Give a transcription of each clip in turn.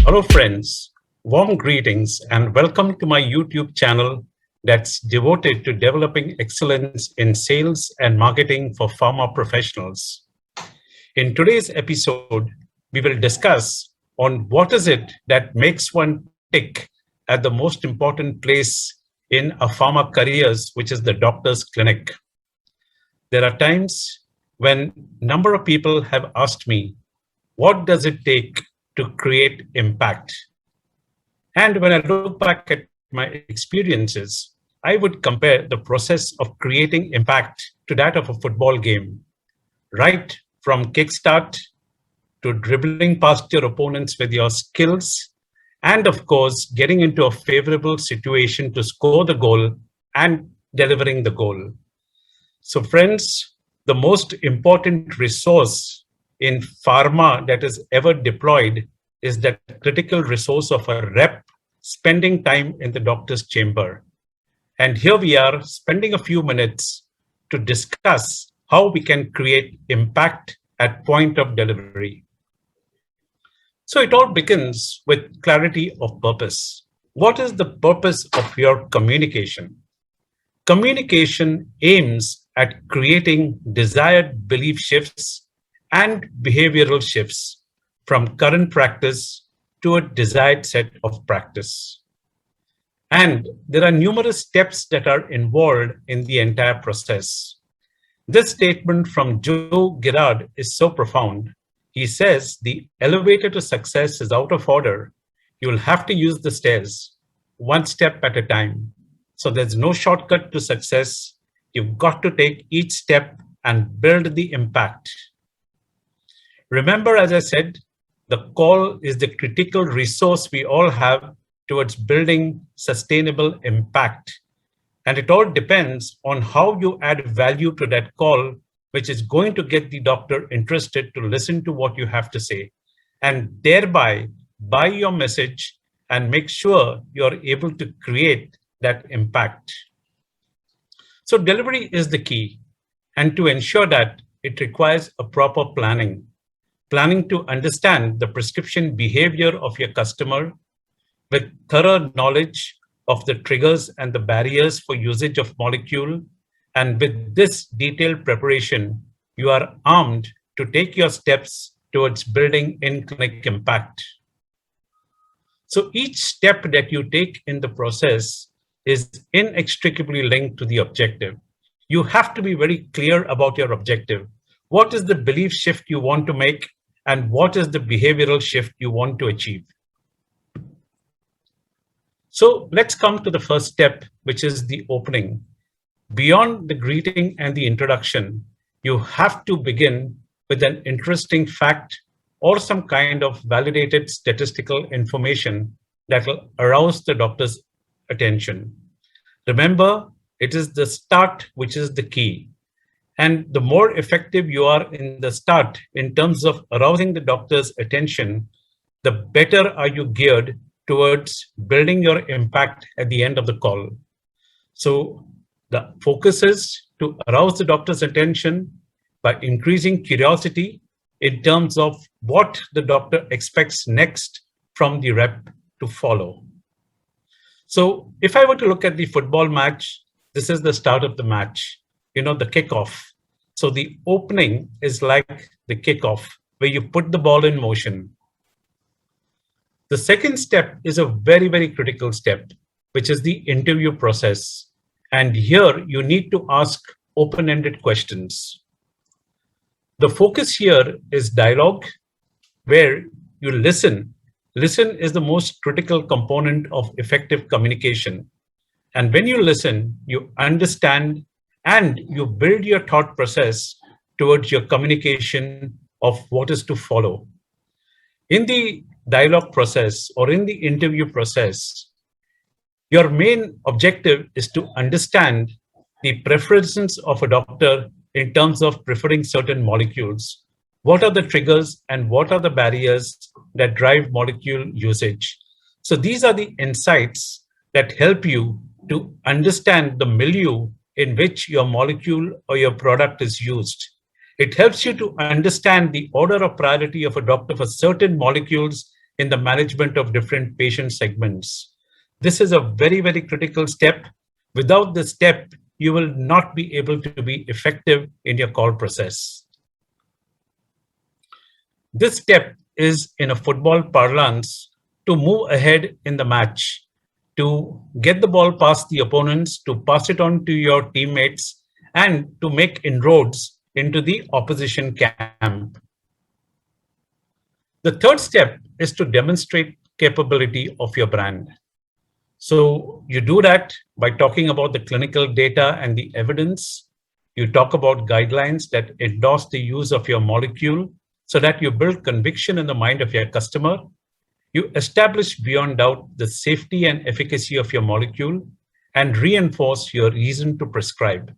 Hello, friends. Warm greetings and welcome to my YouTube channel that's devoted to developing excellence in sales and marketing for pharma professionals. In today's episode, we will discuss on what is it that makes one tick at the most important place in a pharma careers, which is the doctor's clinic. There are times when number of people have asked me, what does it take to create impact? And when I look back at my experiences, I would compare the process of creating impact to that of a football game, right from kickstart to dribbling past your opponents with your skills, and of course, getting into a favorable situation to score the goal and delivering the goal. So friends, the most important resource in pharma that is ever deployed is that critical resource of a rep spending time in the doctor's chamber. And here we are spending a few minutes to discuss how we can create impact at point of delivery. So it all begins with clarity of purpose. What is the purpose of your communication? Communication aims at creating desired belief shifts and behavioral shifts from current practice to a desired set of practice. And there are numerous steps that are involved in the entire process. This statement from Joe Girard is so profound. He says the elevator to success is out of order. You will have to use the stairs, one step at a time. So there's no shortcut to success. You've got to take each step and build the impact. Remember, as I said, the call is the critical resource we all have towards building sustainable impact. And it all depends on how you add value to that call, which is going to get the doctor interested to listen to what you have to say, and thereby buy your message and make sure you're able to create that impact. So delivery is the key. And to ensure that, it requires a proper planning to understand the prescription behavior of your customer with thorough knowledge of the triggers and the barriers for usage of molecule. And with this detailed preparation, you are armed to take your steps towards building in-clinic impact. So each step that you take in the process is inextricably linked to the objective. You have to be very clear about your objective. What is the belief shift you want to make? And what is the behavioral shift you want to achieve? So let's come to the first step, which is the opening. Beyond the greeting and the introduction, you have to begin with an interesting fact or some kind of validated statistical information that will arouse the doctor's attention. Remember, it is the start which is the key. And the more effective you are in the start in terms of arousing the doctor's attention, the better are you geared towards building your impact at the end of the call. So the focus is to arouse the doctor's attention by increasing curiosity in terms of what the doctor expects next from the rep to follow. So if I were to look at the football match, this is the start of the match, the kickoff. So the opening is like the kickoff, where you put the ball in motion. The second step is a very, very critical step, which is the interview process. And here you need to ask open-ended questions. The focus here is dialogue, where you listen. Listen is the most critical component of effective communication. And when you listen, you understand and you build your thought process towards your communication of what is to follow. In the dialogue process or in the interview process, your main objective is to understand the preferences of a doctor in terms of preferring certain molecules. What are the triggers and what are the barriers that drive molecule usage? So these are the insights that help you to understand the milieu in which your molecule or your product is used. It helps you to understand the order of priority of a doctor for certain molecules in the management of different patient segments. This is a very, very critical step. Without this step, you will not be able to be effective in your call process. This step is, in a football parlance, to move ahead in the match, to get the ball past the opponents, to pass it on to your teammates, and to make inroads into the opposition camp. The third step is to demonstrate capability of your brand. So you do that by talking about the clinical data and the evidence. You talk about guidelines that endorse the use of your molecule so that you build conviction in the mind of your customer. You establish beyond doubt the safety and efficacy of your molecule and reinforce your reason to prescribe.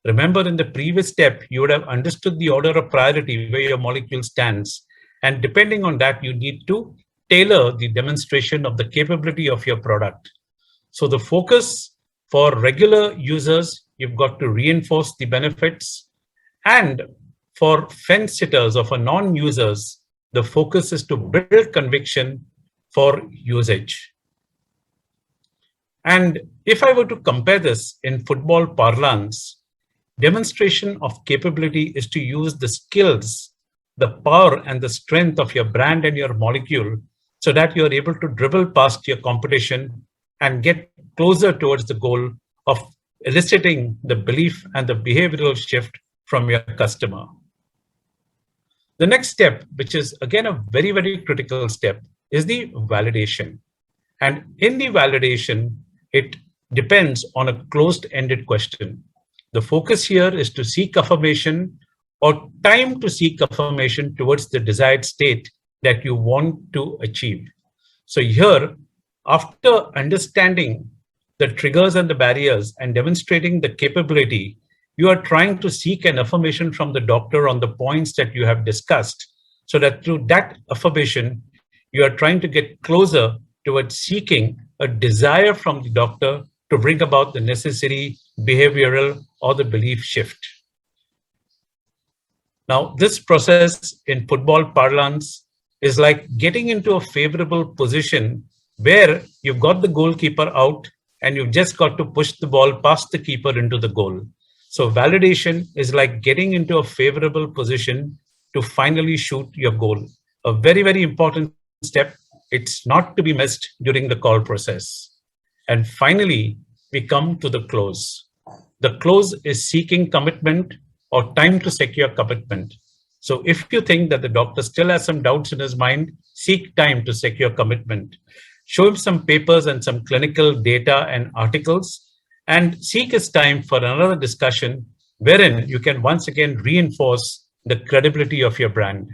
Remember, in the previous step, you would have understood the order of priority where your molecule stands. And depending on that, you need to tailor the demonstration of the capability of your product. So the focus for regular users, you've got to reinforce the benefits. And for fence sitters or for non-users, the focus is to build conviction for usage. And if I were to compare this in football parlance, demonstration of capability is to use the skills, the power and the strength of your brand and your molecule so that you're able to dribble past your competition and get closer towards the goal of eliciting the belief and the behavioral shift from your customer. The next step, which is again a very, very critical step, is the validation. And in the validation, it depends on a closed-ended question. The focus here is to seek affirmation or time to seek affirmation towards the desired state that you want to achieve. So here, after understanding the triggers and the barriers and demonstrating the capability, you are trying to seek an affirmation from the doctor on the points that you have discussed, so that through that affirmation, you are trying to get closer towards seeking a desire from the doctor to bring about the necessary behavioral or the belief shift. Now, this process in football parlance is like getting into a favorable position where you've got the goalkeeper out and you've just got to push the ball past the keeper into the goal. So validation is like getting into a favorable position to finally shoot your goal. A very, very important step. It's not to be missed during the call process. And finally, we come to the close. The close is seeking commitment or time to secure commitment. So if you think that the doctor still has some doubts in his mind, seek time to secure commitment. Show him some papers and some clinical data and articles, and seek his time for another discussion wherein you can once again reinforce the credibility of your brand.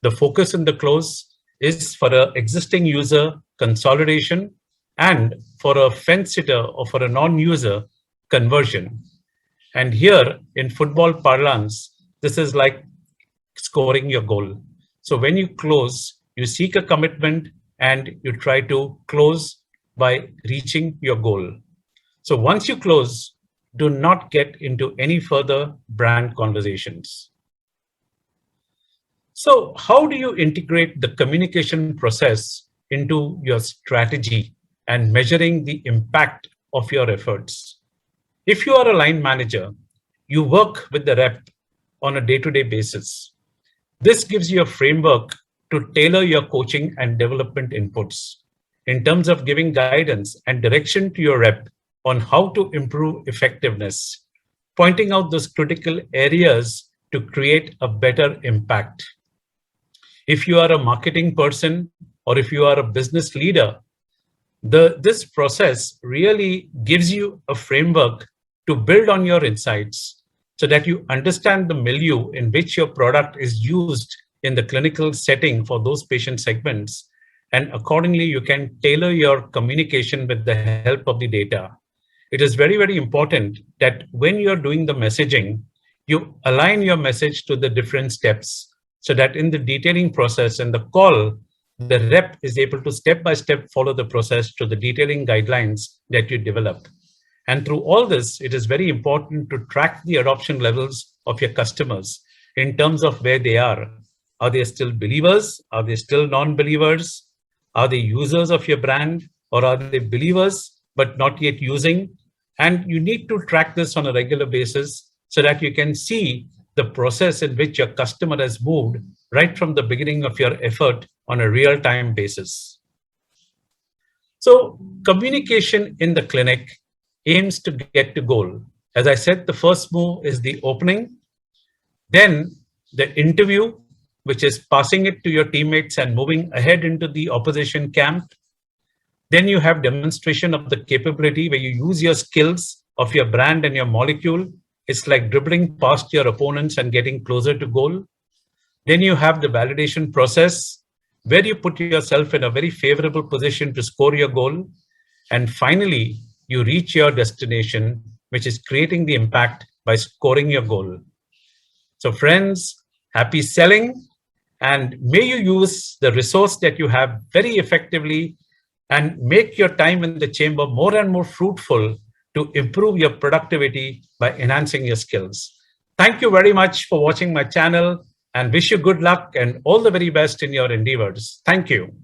The focus in the close is for an existing user consolidation and for a fence sitter or for a non-user conversion. And here in football parlance, this is like scoring your goal. So when you close, you seek a commitment and you try to close by reaching your goal. So once you close, do not get into any further brand conversations. So how do you integrate the communication process into your strategy and measuring the impact of your efforts? If you are a line manager, you work with the rep on a day-to-day basis. This gives you a framework to tailor your coaching and development inputs in terms of giving guidance and direction to your rep on how to improve effectiveness, pointing out those critical areas to create a better impact. If you are a marketing person or if you are a business leader, this process really gives you a framework to build on your insights so that you understand the milieu in which your product is used in the clinical setting for those patient segments. And accordingly, you can tailor your communication with the help of the data. It is very, very important that when you're doing the messaging, you align your message to the different steps so that in the detailing process and the call, the rep is able to step by step follow the process to the detailing guidelines that you develop. And through all this, it is very important to track the adoption levels of your customers in terms of where they are. Are they still believers? Are they still non-believers? Are they users of your brand, or are they believers but not yet using? And you need to track this on a regular basis so that you can see the process in which your customer has moved right from the beginning of your effort on a real-time basis. So communication in the clinic aims to get to goal. As I said, the first move is the opening, then the interview, which is passing it to your teammates and moving ahead into the opposition camp. Then you have demonstration of the capability where you use your skills of your brand and your molecule. It's like dribbling past your opponents and getting closer to goal. Then you have the validation process where you put yourself in a very favorable position to score your goal. And finally, you reach your destination, which is creating the impact by scoring your goal. So friends, happy selling, and may you use the resource that you have very effectively and make your time in the chamber more and more fruitful to improve your productivity by enhancing your skills. Thank you very much for watching my channel and wish you good luck and all the very best in your endeavors. Thank you.